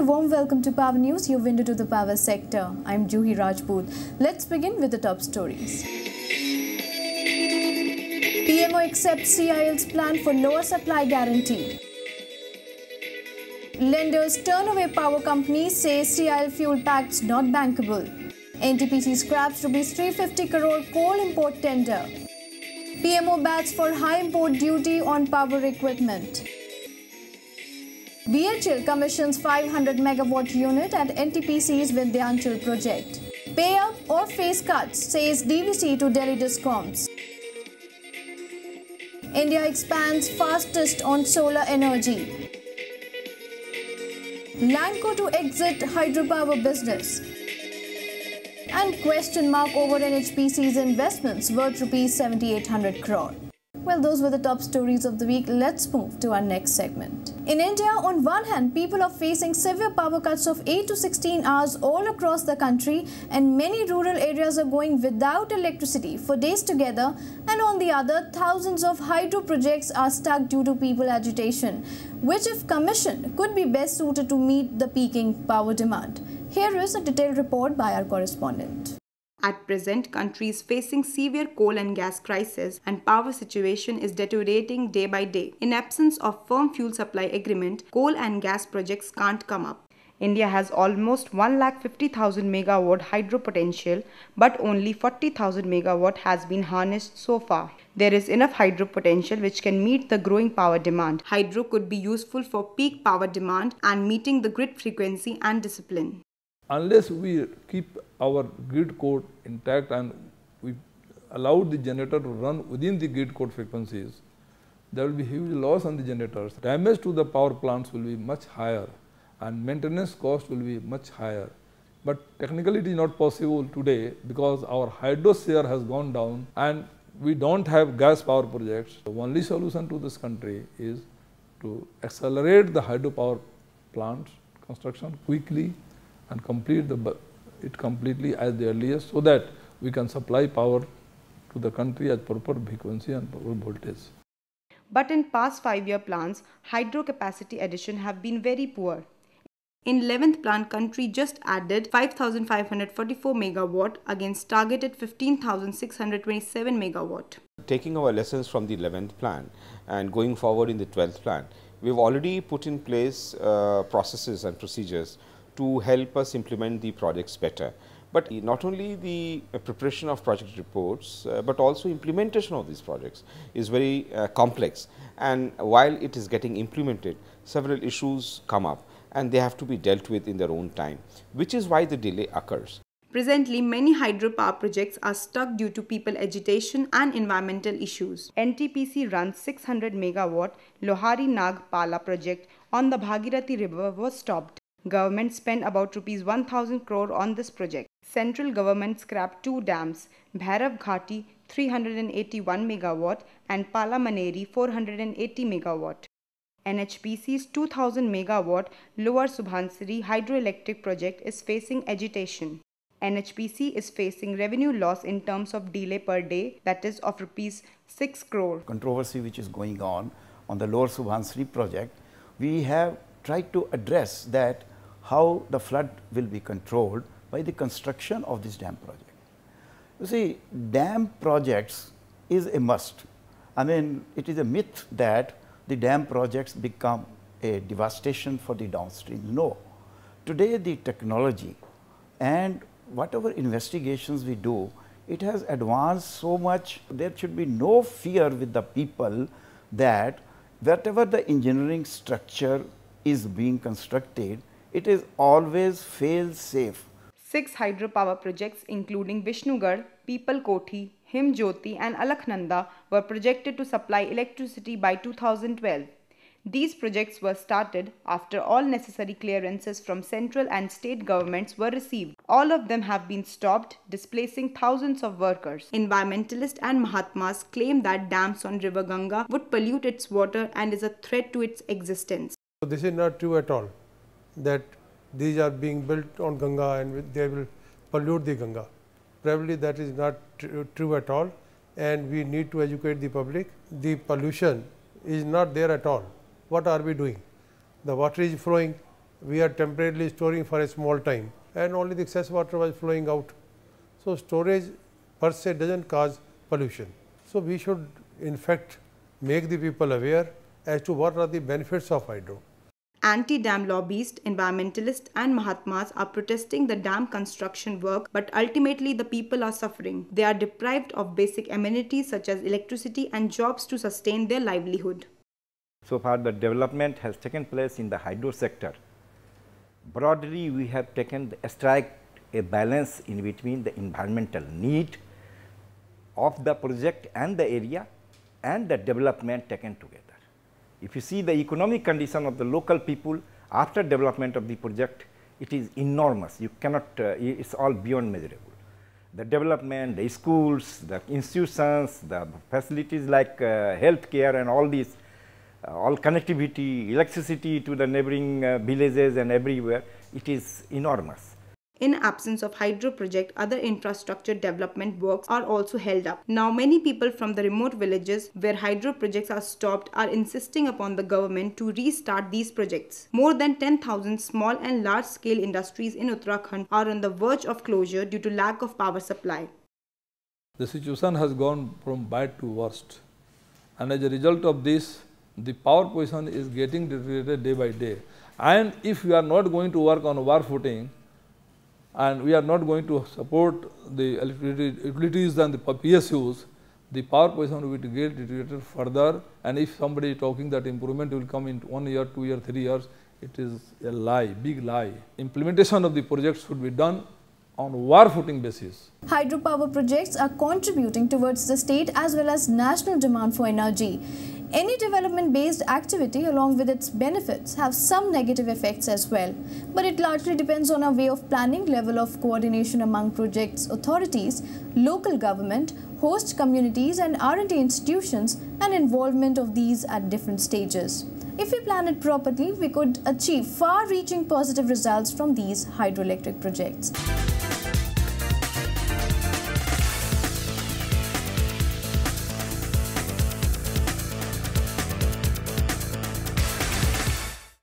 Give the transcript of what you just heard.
a warm welcome to Power News, your window to the power sector. I'm Juhi Rajput. Let's begin with the top stories. PMO accepts CIL's plan for lower supply guarantee. Lenders turn away power companies, say CIL fuel pacts not bankable. NTPC scraps ₹350 crore coal import tender. PMO bats for high import duty on power equipment. BHEL commissions 500 megawatt unit at NTPC's Vindhyanchal project. Pay up or face cuts, says DVC to Delhi Discoms. India expands fastest on solar energy. Lanco to exit hydropower business. And question mark over NHPC's investments worth ₹7,800 crore. Well, those were the top stories of the week. Let's move to our next segment. In India, on one hand, people are facing severe power cuts of 8 to 16 hours all across the country, and many rural areas are going without electricity for days together. And on the other, thousands of hydro projects are stuck due to people agitation, which, if commissioned, could be best suited to meet the peaking power demand. Here is a detailed report by our correspondent. At present, country is facing severe coal and gas crisis, and power situation is deteriorating day by day. In absence of firm fuel supply agreement, coal and gas projects can't come up. India has almost 150,000 megawatt hydro potential, but only 40,000 megawatt has been harnessed so far. There is enough hydro potential which can meet the growing power demand. Hydro could be useful for peak power demand and meeting the grid frequency and discipline. Unless we keep our grid code intact and we allow the generator to run within the grid code frequencies, there will be huge loss on the generators. Damage to the power plants will be much higher and maintenance cost will be much higher. But technically it is not possible today because our hydro share has gone down and we don't have gas power projects. The only solution to this country is to accelerate the hydropower plants construction quickly and complete it completely as the earliest, so that we can supply power to the country at proper frequency and proper voltage. But in past 5-year plans, hydro capacity addition have been very poor. In 11th plan, country just added 5,544 megawatt against targeted 15,627 megawatt. Taking our lessons from the 11th plan and going forward in the 12th plan, we've already put in place processes and procedures to help us implement the projects better. But not only the preparation of project reports, but also implementation of these projects is very complex. And while it is getting implemented, several issues come up and they have to be dealt with in their own time, which is why the delay occurs. Presently, many hydropower projects are stuck due to people agitation and environmental issues. NTPC runs 600 megawatt Lohari Nag Pala project on the Bhagirathi river was stopped. Government spent about ₹1,000 crore on this project. Central government scrapped 2 dams, Bhairav Ghati 381 megawatt and Pala Maneri 480 megawatt. NHPC's 2000 megawatt Lower Subhansiri hydroelectric project is facing agitation. NHPC is facing revenue loss in terms of delay per day, that is of ₹6 crore. Controversy which is going on the Lower Subhansiri project, we have tried to address that how the flood will be controlled by the construction of this dam project. You see, dam projects is a must. I mean, it is a myth that the dam projects become a devastation for the downstream. No. Today the technology and whatever investigations we do, it has advanced so much. There should be no fear with the people that whatever the engineering structure is being constructed, it is always fail safe. 6 hydropower projects including Vishnugarh, People Kothi, Himjyoti and Alaknanda were projected to supply electricity by 2012. These projects were started after all necessary clearances from central and state governments were received. All of them have been stopped, displacing thousands of workers. Environmentalists and Mahatmas claim that dams on river Ganga would pollute its water and is a threat to its existence. This is not true at all, that these are being built on Ganga and they will pollute the Ganga. Probably that is not true at all, and we need to educate the public. The pollution is not there at all. What are we doing? The water is flowing we are temporarily storing for a small time and only the excess water was flowing out. So, storage per se does not cause pollution. So, we should in fact make the people aware as to what are the benefits of hydro. Anti-dam lobbyists, environmentalists and Mahatmas are protesting the dam construction work, but ultimately the people are suffering. They are deprived of basic amenities such as electricity and jobs to sustain their livelihood. So far the development has taken place in the hydro sector. Broadly we have taken strike a balance in between the environmental need of the project and the area and the development taken together. If you see the economic condition of the local people after development of the project, it is enormous. You cannot, it is all beyond measurable. The development, the schools, the institutions, the facilities like health care and all these, all connectivity, electricity to the neighboring villages and everywhere, it is enormous. In absence of hydro project, other infrastructure development works are also held up. Now many people from the remote villages where hydro projects are stopped are insisting upon the government to restart these projects. More than 10,000 small and large scale industries in Uttarakhand are on the verge of closure due to lack of power supply. The situation has gone from bad to worst, and as a result of this, the power position is getting deteriorated day by day. And if we are not going to work on war footing, and we are not going to support the utilities and the PSUs, the power position will get deteriorated further. And if somebody is talking that improvement will come in 1 year, 2 years, 3 years, it is a lie, big lie. Implementation of the projects should be done on war footing basis. Hydropower projects are contributing towards the state as well as national demand for energy. Any development-based activity along with its benefits have some negative effects as well. But it largely depends on our way of planning, level of coordination among projects authorities, local government, host communities and R&D institutions and involvement of these at different stages. If we plan it properly, we could achieve far-reaching positive results from these hydroelectric projects.